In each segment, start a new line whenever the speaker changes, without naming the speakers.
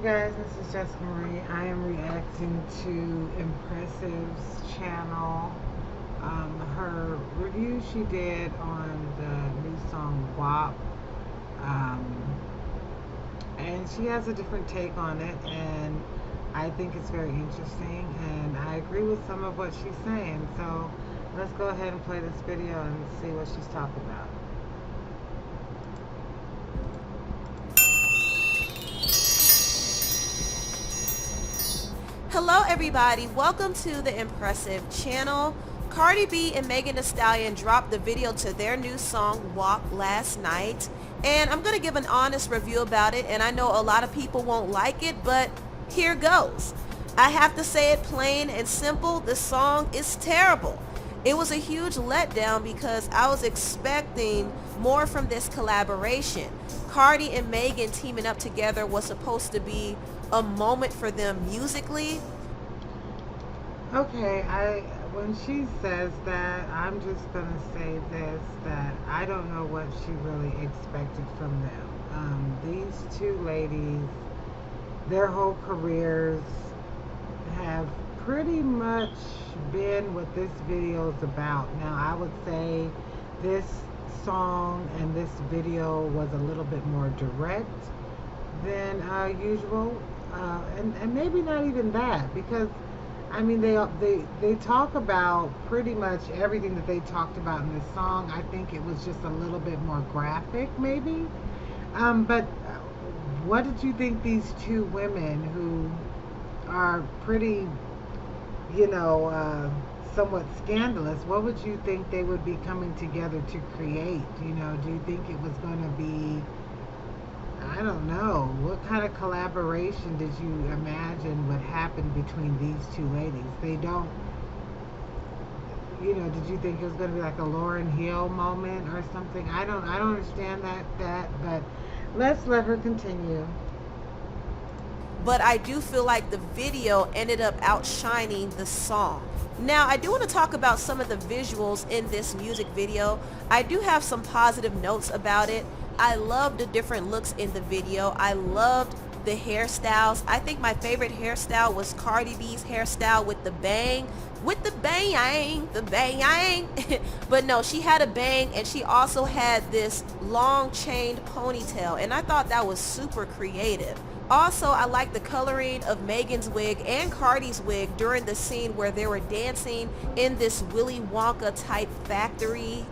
guys, this is Jessica Marie. I am reacting to Impressive's channel. Her review she did on the new song WAP. Um, and she has a different take on it, and I think it's very interesting, and I agree with some of what she's saying. So let's go ahead and play this video and see what she's talking about.
Hello everybody, welcome to the Impressive channel. Cardi B and Megan Thee Stallion dropped the video to their new song WAP last night, and I'm going to give an honest review about it, and I know a lot of people won't like it, but here goes. I have to say it plain and simple, the song is terrible. It was a huge letdown because I was expecting more from this collaboration. Cardi and Megan teaming up together was supposed to be a moment for them musically.
Okay, when she says that, I'm just gonna say this, that I don't know what she really expected from them. These two ladies, their whole careers have pretty much been what this video is about. Now, I would say this song and this video was a little bit more direct than usual, and maybe not even that, because I mean they talk about pretty much everything that they talked about in this song. I think it was just a little bit more graphic, maybe. But what did you think these two women who are pretty, somewhat scandalous, what would you think they would be coming together to create? Do you think it was going to be, I don't know, what kind of collaboration did you imagine would happen between these two ladies? They don't, did you think it was going to be like a Lauryn Hill moment or something? I don't understand that, but let's let her continue.
But I do feel like the video ended up outshining the song. Now, I do want to talk about some of the visuals in this music video. I do have some positive notes about it. I loved the different looks in the video. I loved the hairstyles. I think my favorite hairstyle was Cardi B's hairstyle with the bang. The bang. But no, she had a bang, and she also had this long chained ponytail, and I thought that was super creative. Also, I like the coloring of Megan's wig and Cardi's wig during the scene where they were dancing in this Willy Wonka type factory.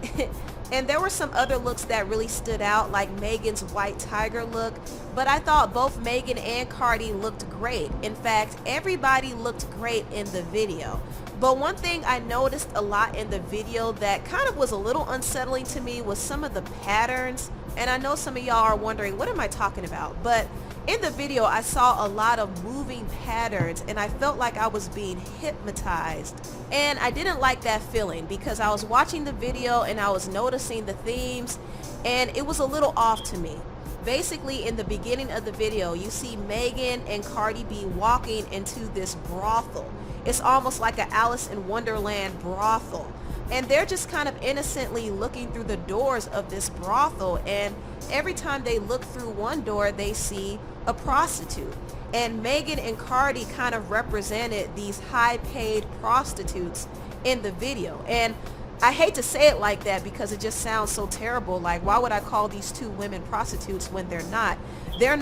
And there were some other looks that really stood out, like Megan's white tiger look, but I thought both Megan and Cardi looked great. In fact, everybody looked great in the video. But one thing I noticed a lot in the video that kind of was a little unsettling to me was some of the patterns. And I know some of y'all are wondering, what am I talking about? But in the video, I saw a lot of moving patterns, and I felt like I was being hypnotized. And I didn't like that feeling because I was watching the video and I was noticing the themes, and it was a little off to me. Basically, in the beginning of the video, you see Megan and Cardi B walking into this brothel. It's almost like an Alice in Wonderland brothel. And they're just kind of innocently looking through the doors of this brothel, and every time they look through one door, they see a prostitute. And Megan and Cardi kind of represented these high-paid prostitutes in the video. And I hate to say it like that because it just sounds so terrible. Like, why would I call these two women prostitutes when they're not? They're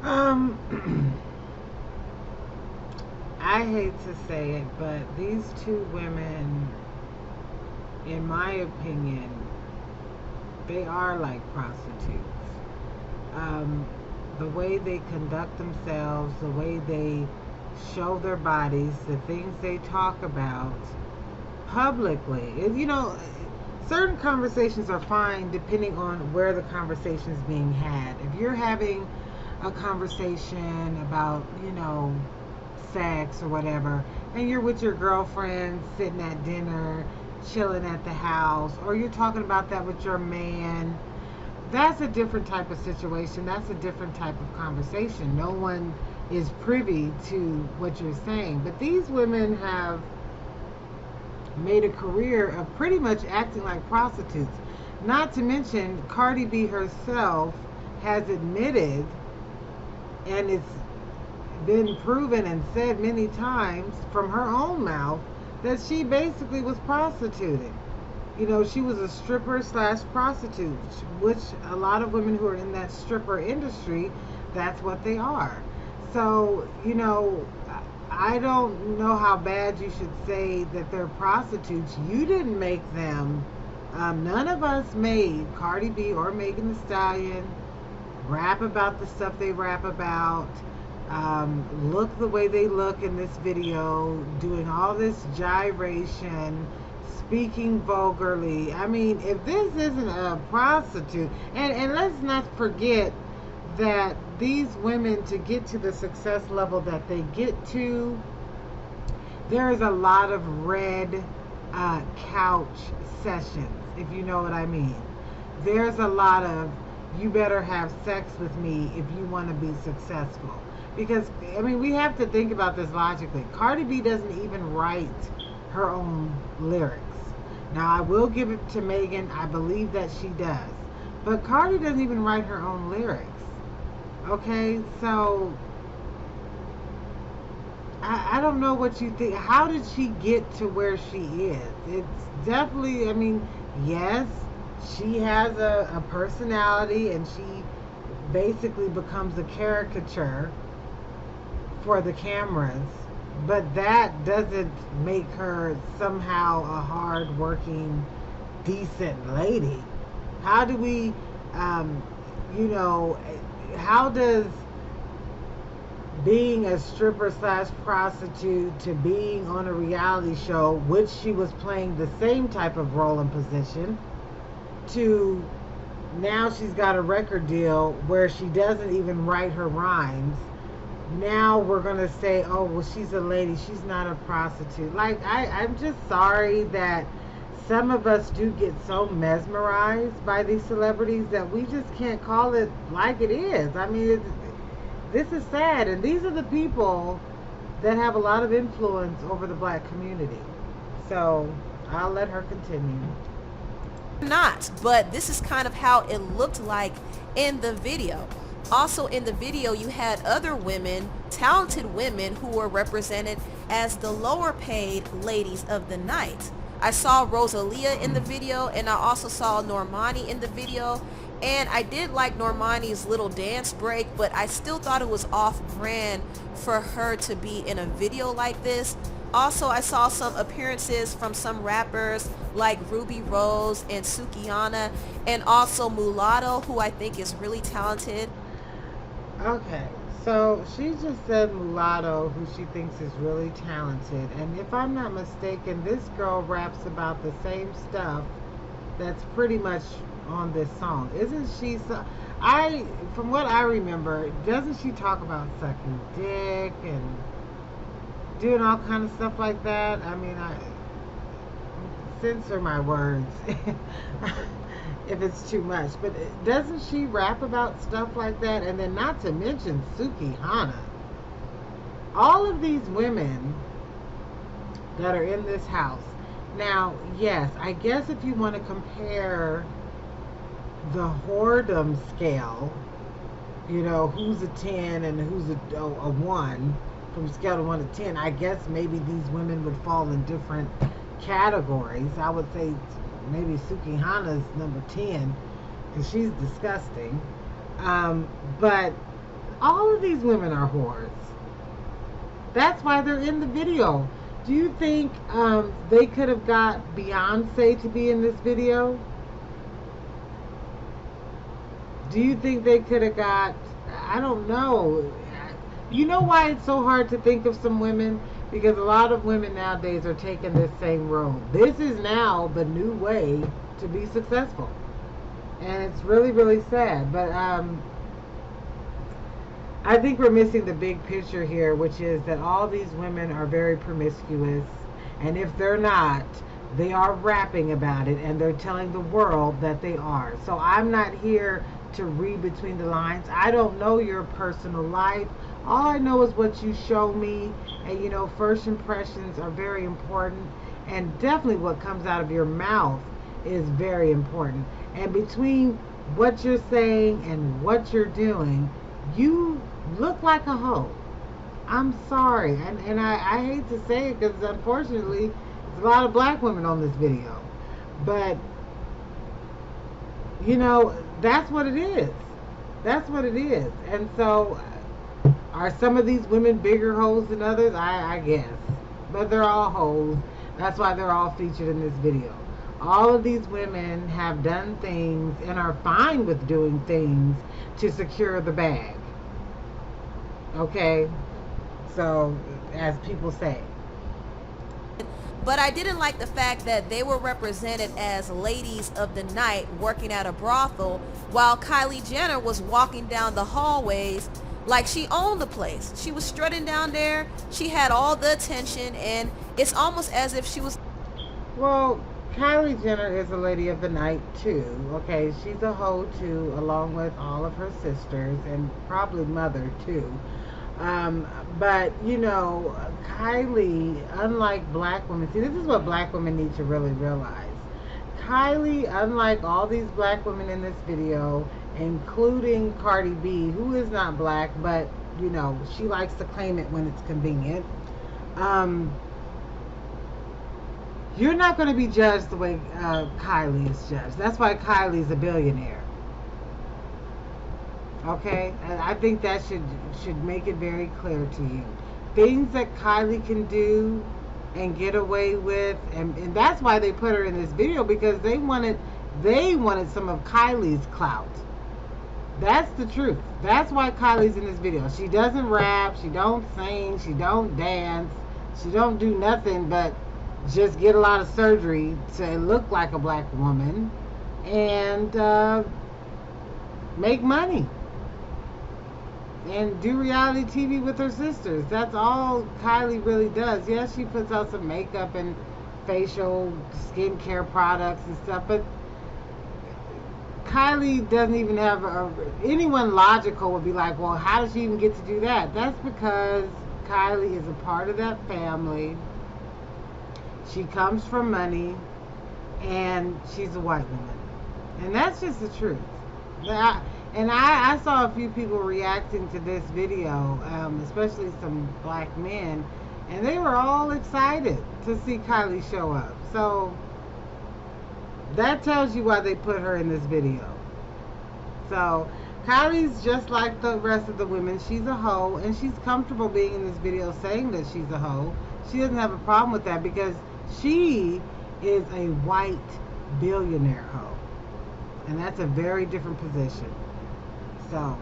not.
I hate to say it, but these two women, in my opinion, they are like prostitutes. The way they conduct themselves, the way they show their bodies, the things they talk about publicly. Certain conversations are fine depending on where the conversation is being had. If you're having a conversation about, sex or whatever, and you're with your girlfriend sitting at dinner, chilling at the house, or you're talking about that with your man, that's a different type of situation. That's a different type of conversation. No one is privy to what you're saying. But these women have made a career of pretty much acting like prostitutes. Not to mention, Cardi B herself has admitted And it's been proven and said many times from her own mouth that she basically was prostituting. You know, she was a stripper slash prostitute, which a lot of women who are in that stripper industry, that's what they are. So, you know, I don't know how bad you should say that they're prostitutes. You didn't make them. None of us made Cardi B or Megan Thee Stallion rap about the stuff they rap about, look the way they look in this video, doing all this gyration, speaking vulgarly. I mean, if this isn't a prostitute, and let's not forget that these women, to get to the success level that they get to, there is a lot of red couch sessions, if you know what I mean. There's a lot of, you better have sex with me if you want to be successful. Because, I mean, we have to think about this logically. Cardi B doesn't even write her own lyrics. Now, I will give it to Megan. I believe that she does. But Cardi doesn't even write her own lyrics. Okay? So, I don't know what you think. How did she get to where she is? It's definitely, I mean, yes, she has a personality, and she basically becomes a caricature for the cameras, but that doesn't make her somehow a hard-working, decent lady. How do we, you know, how does being a stripper slash prostitute to being on a reality show, which she was playing the same type of role and position, to now she's got a record deal where she doesn't even write her rhymes. Now we're going to say, oh, well, she's a lady. She's not a prostitute. Like, I'm just sorry that some of us do get so mesmerized by these celebrities that we just can't call it like it is. I mean, this is sad. And these are the people that have a lot of influence over the black community. So I'll let her continue.
Not, but this is kind of how it looked like in the video. Also in the video, you had other women, talented women, who were represented as the lower paid ladies of the night. I saw Rosalia in the video, and I also saw Normani in the video, and I did like Normani's little dance break, but I still thought it was off brand for her to be in a video like this. Also, I saw some appearances from some rappers like Ruby Rose and Sukihana, and also Mulatto, who I think is really talented.
Okay, so she just said Mulatto, who she thinks is really talented. And if I'm not mistaken, this girl raps about the same stuff that's pretty much on this song. Isn't she? So, from what I remember, doesn't she talk about sucking dick and doing all kind of stuff like that? I mean, I censor my words if it's too much. But doesn't she rap about stuff like that? And then not to mention Sukihana. All of these women that are in this house. Now, yes, I guess if you want to compare the whoredom scale, you know, who's a 10 and who's a 1, from scale to 1 to 10, I guess maybe these women would fall in different categories. I would say maybe Sukihana's number 10 because she's disgusting. But all of these women are whores. That's why they're in the video. Do you think they could have got Beyonce to be in this video? Do you think they could have got, I don't know. You know why it's so hard to think of some women? Because a lot of women nowadays are taking this same road. This is now the new way to be successful. And it's really, really sad. But I think we're missing the big picture here, which is that all these women are very promiscuous. And if they're not, they are rapping about it, and they're telling the world that they are. So I'm not here to read between the lines. I don't know your personal life. All I know is what you show me. And you know, first impressions are very important. And definitely what comes out of your mouth is very important. And between what you're saying and what you're doing, you look like a hoe. I'm sorry, and I hate to say it because unfortunately, there's a lot of black women on this video. But, that's what it is. That's what it is. And so, are some of these women bigger hoes than others? I guess. But they're all hoes. That's why they're all featured in this video. All of these women have done things and are fine with doing things to secure the bag. Okay? So, as people say.
But I didn't like the fact that they were represented as ladies of the night working at a brothel while Kylie Jenner was walking down the hallways like she owned the place. She was strutting down there. She had all the attention, and it's almost as if she was...
Well, Kylie Jenner is a lady of the night too. Okay, she's a hoe too, along with all of her sisters and probably mother too. But Kylie, unlike black women, see, this is what black women need to really realize. Kylie, unlike all these black women in this video, including Cardi B, who is not black, but she likes to claim it when it's convenient. You're not going to be judged the way Kylie is judged. That's why Kylie's a billionaire. Okay, and I think that should make it very clear to you. Things that Kylie can do and get away with, and that's why they put her in this video, because they wanted some of Kylie's clout. That's the truth. That's why Kylie's in this video. She doesn't rap, she don't sing, she don't dance, she don't do nothing but just get a lot of surgery to look like a black woman and make money and do reality TV with her sisters. That's all Kylie really does. Yes, she puts out some makeup and facial skincare products and stuff, but Kylie doesn't even have anyone logical would be like, well, how does she even get to do that? That's because Kylie is a part of that family. She comes from money, and she's a white woman. And that's just the truth. I saw a few people reacting to this video, especially some black men, and they were all excited to see Kylie show up. So that tells you why they put her in this video. So Kylie's just like the rest of the women. She's a hoe, and she's comfortable being in this video saying that she's a hoe. She doesn't have a problem with that because she is a white billionaire hoe. And that's a very different position. So,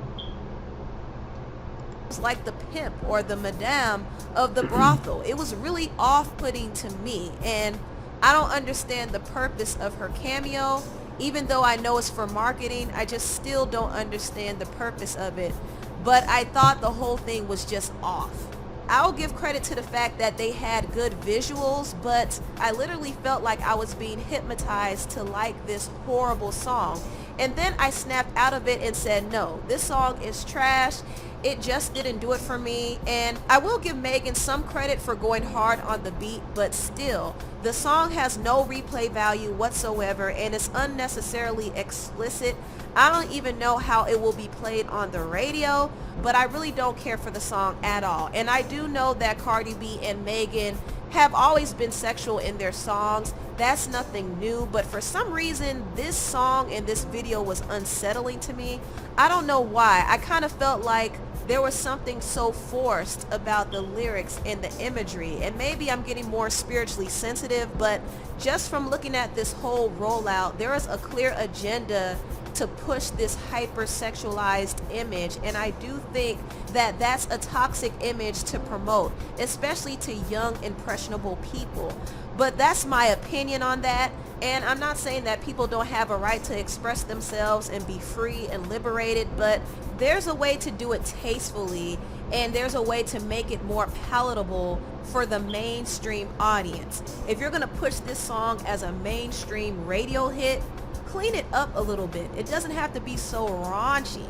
It's like the pimp or the madame of the brothel. It was really off-putting to me, and I don't understand the purpose of her cameo. Even though I know it's for marketing, I just still don't understand the purpose of it. But I thought the whole thing was just off. I'll give credit to the fact that they had good visuals, but I literally felt like I was being hypnotized to like this horrible song. And then I snapped out of it and said, no, this song is trash. It just didn't do it for me. And I will give Megan some credit for going hard on the beat, but still, the song has no replay value whatsoever and it's unnecessarily explicit. I don't even know how it will be played on the radio, but I really don't care for the song at all. And I do know that Cardi B and Megan have always been sexual in their songs. That's nothing new, but for some reason this song and this video was unsettling to me. I don't know why. I kind of felt like there was something so forced about the lyrics and the imagery, and maybe I'm getting more spiritually sensitive, but just from looking at this whole rollout, there is a clear agenda to push this hypersexualized image, and I do think that that's a toxic image to promote, especially to young impressionable people. But that's my opinion on that, and I'm not saying that people don't have a right to express themselves and be free and liberated, but there's a way to do it tastefully, and there's a way to make it more palatable for the mainstream audience. If you're going to push this song as a mainstream radio hit, clean it up a little bit. It doesn't have to be so raunchy.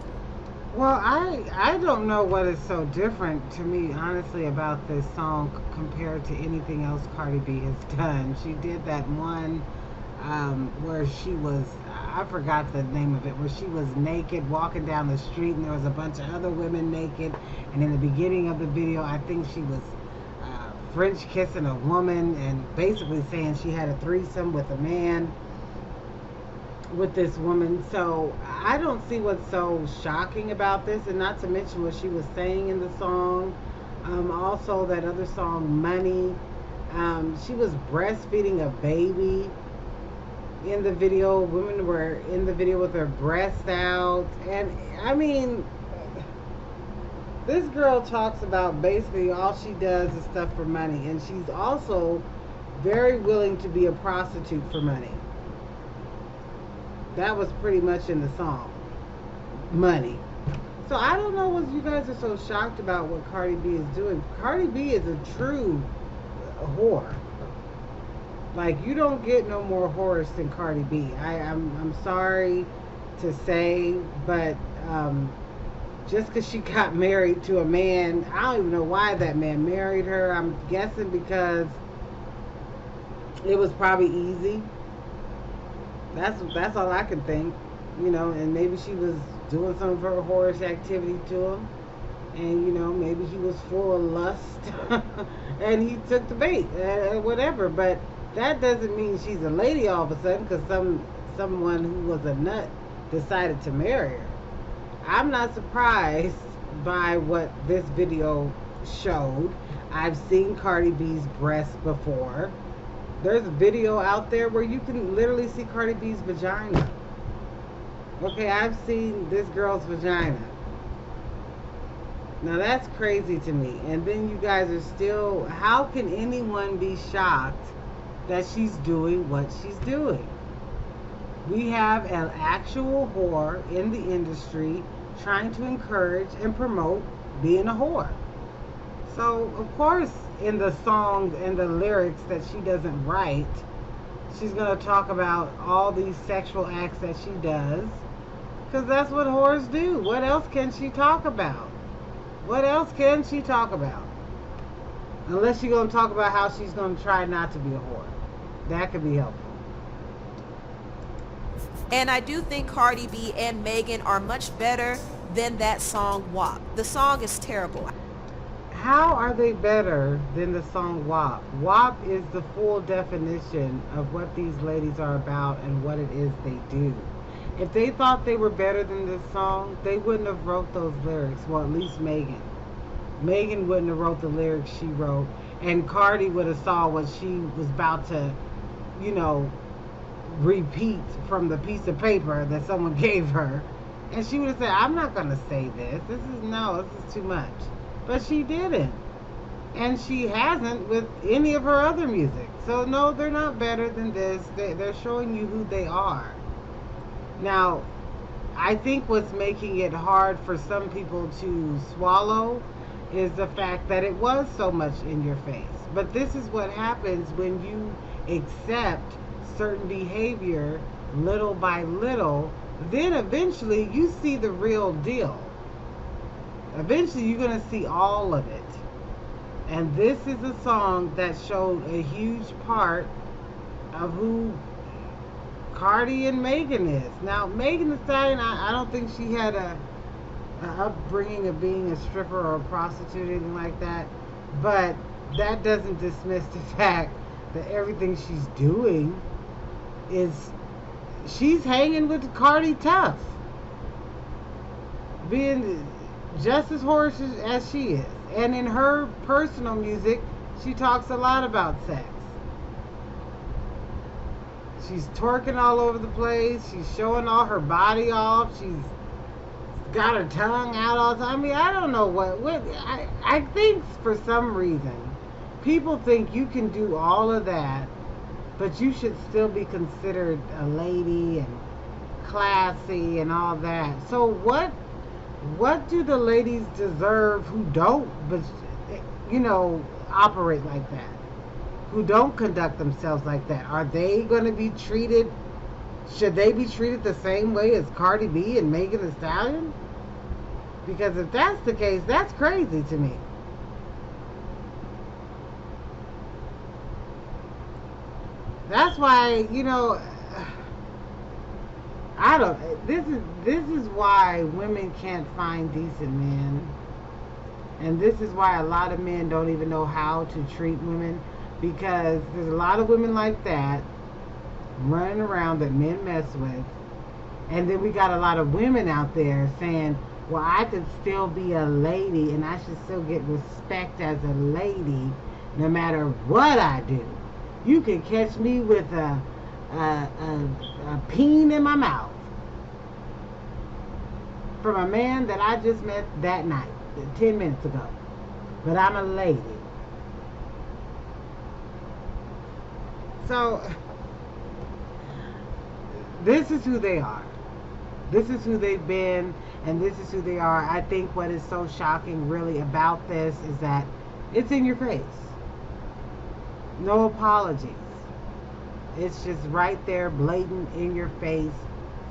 Well, I don't know what is so different to me, honestly, about this song compared to anything else Cardi B has done. She did that one where she was, I forgot the name of it, where she was naked walking down the street and there was a bunch of other women naked. And in the beginning of the video, I think she was French kissing a woman and basically saying she had a threesome with a man with this woman. So I don't see what's so shocking about this, and not to mention what she was saying in the song. Also, that other song, Money. She was breastfeeding a baby in the video. Women were in the video with their breasts out. And I mean, this girl talks about basically all she does is stuff for money. And she's also very willing to be a prostitute for money. That was pretty much in the song. Money. So I don't know what you guys are so shocked about what Cardi B is doing. Cardi B is a true whore. Like, you don't get no more whores than Cardi B. I'm sorry to say, but just because she got married to a man, I don't even know why that man married her. I'm guessing because it was probably easy. That's all I can think, and maybe she was doing some of her whorish activity to him, and maybe he was full of lust, and he took the bait, whatever. But that doesn't mean she's a lady all of a sudden because someone who was a nut decided to marry her. I'm not surprised by what this video showed. I've seen Cardi B's breasts before. There's a video out there where you can literally see Cardi B's vagina. Okay, I've seen this girl's vagina. Now that's crazy to me. And then you guys are still, how can anyone be shocked that she's doing what she's doing? We have an actual whore in the industry trying to encourage and promote being a whore. So, of course, in the songs and the lyrics that she doesn't write, she's going to talk about all these sexual acts that she does, because that's what whores do. What else can she talk about? What else can she talk about? Unless she's going to talk about how she's going to try not to be a whore. That could be helpful.
And I do think Cardi B and Megan are much better than that song WAP. The song is terrible.
How are they better than the song WAP? WAP is the full definition of what these ladies are about and what it is they do. If they thought they were better than this song, they wouldn't have wrote those lyrics. Well, at least Megan. Megan wouldn't have wrote the lyrics she wrote. And Cardi would have saw what she was about to, repeat from the piece of paper that someone gave her. And she would have said, I'm not going to say this. This is too much. But she didn't. And she hasn't with any of her other music. So no, they're not better than this. They're showing you who they are. Now, I think what's making it hard for some people to swallow is the fact that it was so much in your face. But this is what happens when you accept certain behavior little by little. Then eventually you see the real deal. Eventually you're going to see all of it. And this is a song that showed a huge part of who Cardi and Megan is. Now, Megan Thee Stallion, I don't think she had a upbringing of being a stripper or a prostitute or anything like that. But that doesn't dismiss the fact that everything she's doing is, she's hanging with Cardi tough. Being just as whorish as she is. And in her personal music, she talks a lot about sex. She's twerking all over the place. She's showing all her body off. She's got her tongue out all the time. I mean, I don't know what I think for some reason, people think you can do all of that, but you should still be considered a lady and classy and all that. So what do the ladies deserve who don't, but operate like that? Who don't conduct themselves like that? Are they going to be treated, should they be treated the same way as Cardi B and Megan Thee Stallion? Because if that's the case, that's crazy to me. That's why, I don't. This is why women can't find decent men, and this is why a lot of men don't even know how to treat women, because there's a lot of women like that running around that men mess with, and then we got a lot of women out there saying, "Well, I could still be a lady, and I should still get respect as a lady, no matter what I do. You can catch me with a peen in my mouth from a man that I just met that night, 10 minutes ago. But I'm a lady." So, this is who they are. This is who they've been, and this is who they are. I think what is so shocking, really, about this is that it's in your face. No apologies. It's just right there, blatant in your face,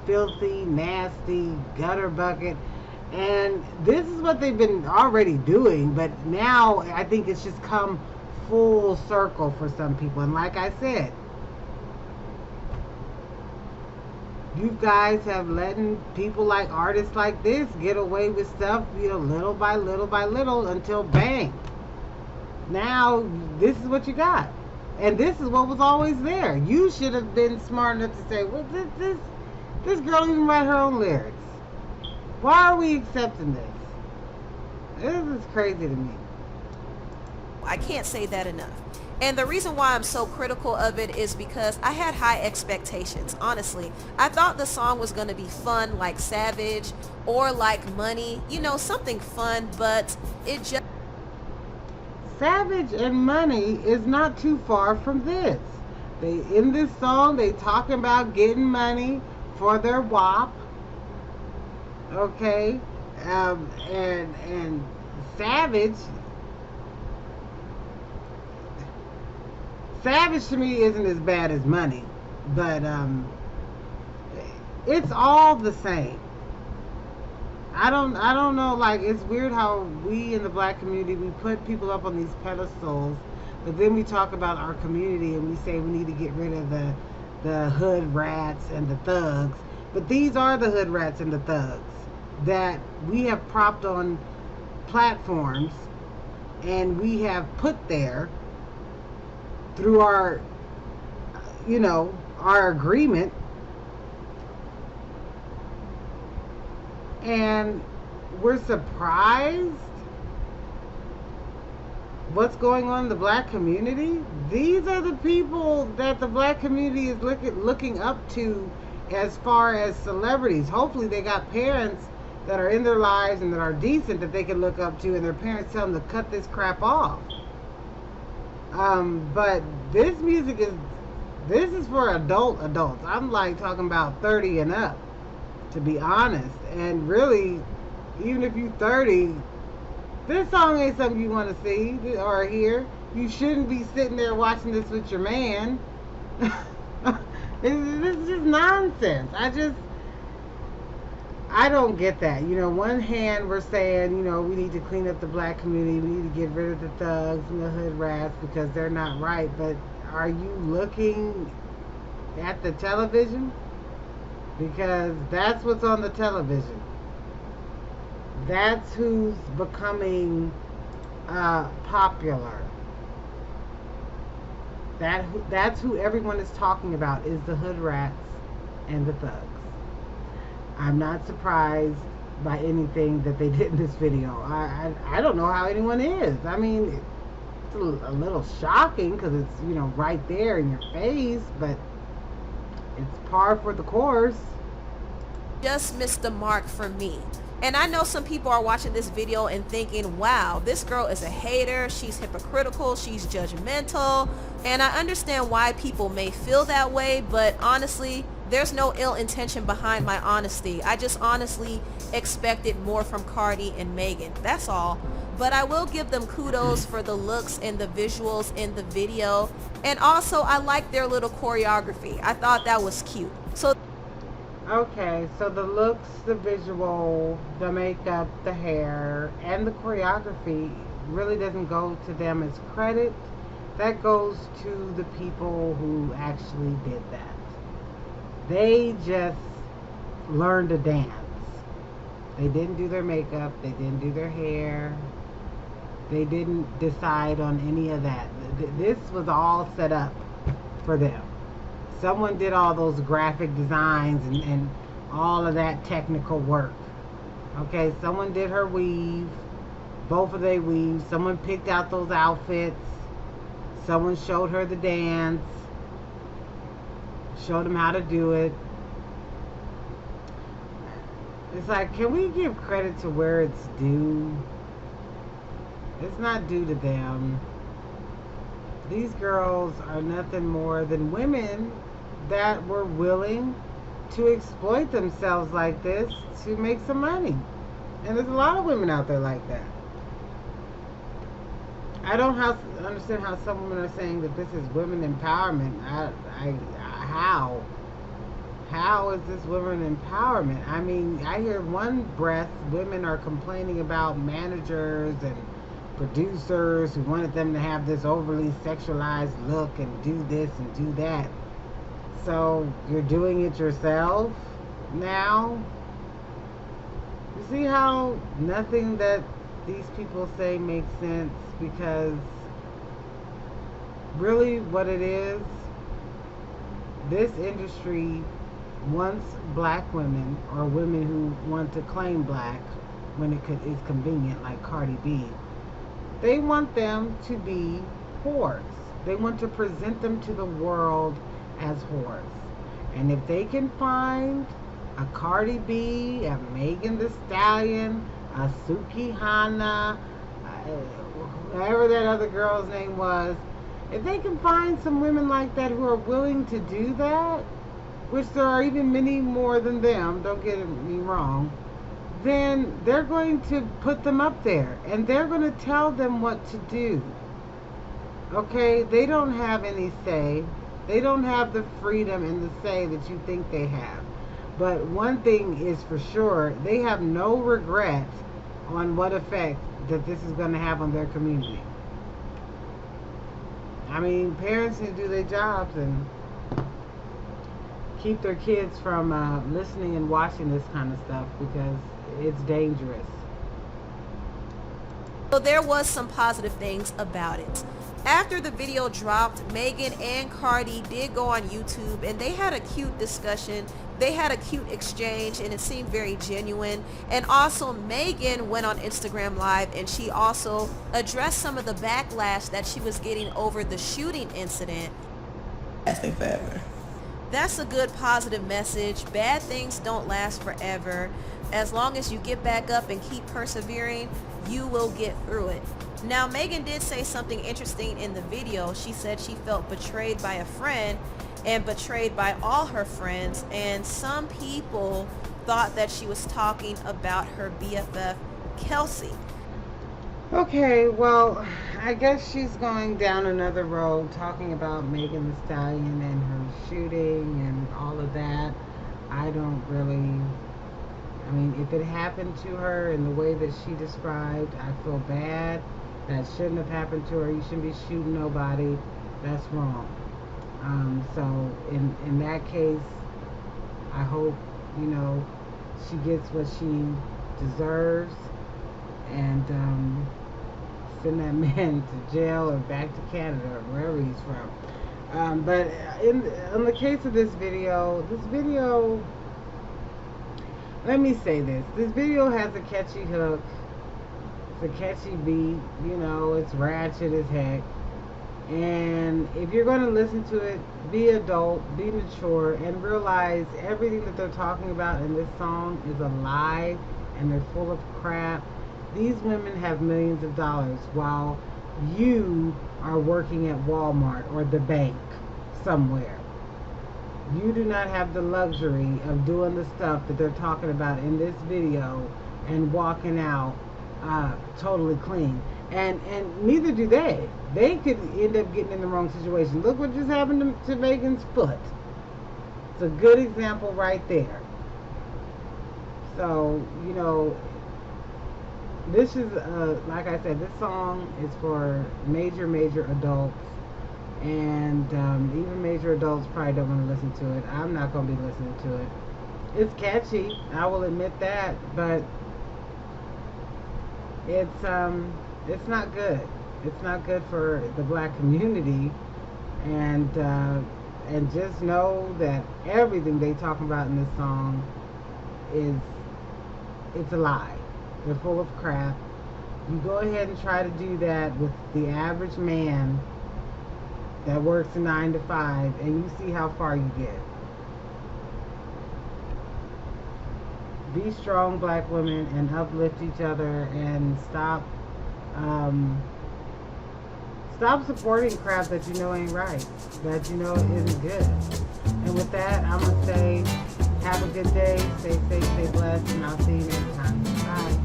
filthy, nasty, gutter bucket. And this is what they've been already doing, but now I think it's just come full circle for some people. And like I said, you guys have letting people like artists like this get away with stuff, little by little by little, until bang. Now this is what you got. And this is what was always there. You should have been smart enough to say, well, this girl even write her own lyrics. Why are we accepting this? This is crazy to me.
I can't say that enough. And the reason why I'm so critical of it is because I had high expectations, honestly. I thought the song was going to be fun like Savage or like Money, something fun, but it just...
Savage and Money is not too far from this. In this song, they talking about getting money for their WAP. Okay? And Savage to me isn't as bad as Money, but it's all the same. I don't know, like, it's weird how we in the black community, we put people up on these pedestals, but then we talk about our community and we say we need to get rid of the hood rats and the thugs. But these are the hood rats and the thugs that we have propped on platforms and we have put there through our agreement, and we're surprised what's going on in the black community. These are the people that the black community is looking up to as far as celebrities. Hopefully they got parents that are in their lives and that are decent that they can look up to, and their parents tell them to cut this crap off. But this music is for adults. I'm like talking about 30 and up, to be honest. And really, even if you're 30, this song ain't something you want to see or hear. You shouldn't be sitting there watching this with your man. This is just nonsense. I don't get that. One hand we're saying, we need to clean up the black community. We need to get rid of the thugs and the hood rats because they're not right. But are you looking at the television? Because that's what's on the television. That's who's becoming popular. That's who everyone is talking about, is the hood rats and the thugs. I'm not surprised by anything that they did in this video. I don't know how anyone is. I mean, it's a little shocking because it's, right there in your face, but it's par for the course.
Just missed the mark for me. And I know some people are watching this video and thinking, wow, this girl is a hater, she's hypocritical, she's judgmental. And I understand why people may feel that way, but honestly, there's no ill intention behind my honesty. I just honestly expected more from Cardi and Megan. That's all. But I will give them kudos for the looks and the visuals in the video. And also, I like their little choreography. I thought that was cute.
Okay, so the looks, the visual, the makeup, the hair, and the choreography really doesn't go to them as credit. that goes to the people who actually did that. They just learned to dance. They didn't do their makeup, they didn't do their hair, they didn't decide on any of that. This was all set up for them. Someone did all those graphic designs and all of that technical work. Okay, someone did her weave, both of their weaves. Someone picked out those outfits. Someone showed her the dance, showed them how to do it. It's like, can we give credit to where it's due? It's not due to them. These girls are nothing more than women that were willing to exploit themselves like this to make some money. And there's a lot of women out there like that. I don't understand how some women are saying that this is women empowerment. How? How is this women empowerment? I mean, I hear one breath women are complaining about managers and producers who wanted them to have this overly sexualized look and do this and do that. So you're doing it yourself now? You see how nothing that these people say makes sense? Because really what it is, this industry wants black women, or women who want to claim black when is convenient, like Cardi B. They want them to be whores. They want to present them to the world as whores. And if they can find a Cardi B, a Megan Thee Stallion, a Suki Hana, whatever that other girl's name was, if they can find some women like that who are willing to do that, which there are even many more than them, don't get me wrong, then they're going to put them up there and they're going to tell them what to do. Okay? They don't have any say. They don't have the freedom and the say that you think they have. But one thing is for sure, they have no regret on what effect that this is going to have on their community. I mean, parents need to do their jobs and keep their kids from listening and watching this kind of stuff, because it's dangerous.
So there was some positive things about it. After the video dropped, Megan and Cardi did go on YouTube and they had a cute discussion. They had a cute exchange and it seemed very genuine. And also Megan went on Instagram Live and she also addressed some of the backlash that she was getting over the shooting incident.
Lasting forever.
That's a good positive message. Bad things don't last forever. As long as you get back up and keep persevering, you will get through it. Now, Megan did say something interesting in the video. She said she felt betrayed by a friend and betrayed by all her friends, and some people thought that she was talking about her BFF, Kelsey.
Okay, well, I guess she's going down another road talking about Megan Thee Stallion and her shooting and all of that. I mean, if it happened to her in the way that she described, I feel bad. That shouldn't have happened to her. You shouldn't be shooting nobody. That's wrong. So in that case, I hope, she gets what she deserves and send that man to jail or back to Canada or wherever he's from. But in the case of this video, let me say this. This video has a catchy hook. It's a catchy beat. It's ratchet as heck. And if you're going to listen to it, be adult, be mature, and realize everything that they're talking about in this song is a lie and they're full of crap. These women have millions of dollars while you are working at Walmart or the bank somewhere. You do not have the luxury of doing the stuff that they're talking about in this video and walking out totally clean. And neither do they. They could end up getting in the wrong situation. Look what just happened to Megan's foot. It's a good example right there. So, this is, like I said, this song is for major adults. And even major adults probably don't want to listen to it. I'm not going to be listening to it. It's catchy, I will admit that, but it's not good. It's not good for the black community, and just know that everything they talk about in this song it's a lie. They're full of crap. You go ahead and try to do that with the average man that works a 9 to 5, and you see how far you get. Be strong, black women, and uplift each other, and stop supporting crap that you know ain't right, that you know isn't good. And with that, I'm gonna say, have a good day, stay safe, stay blessed, and I'll see you next time. Bye.